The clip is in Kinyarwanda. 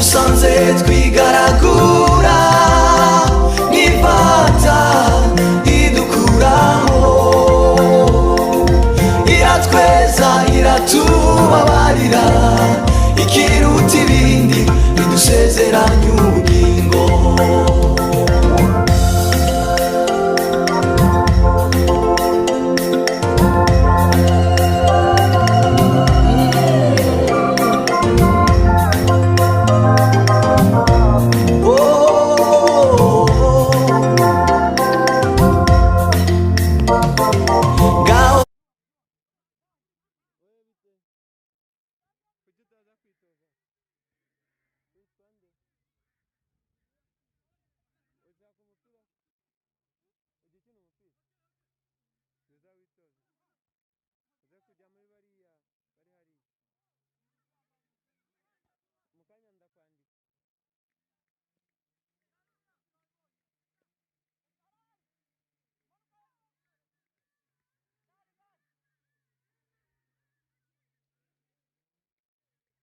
yadusanze twigaragura nk'ifata idukuraho, iratweza iratubabarira, ikiruta ibindi idusezeranya ubugingo. Ujya ukina umupira? Uza witoze. Uze kujya muri bari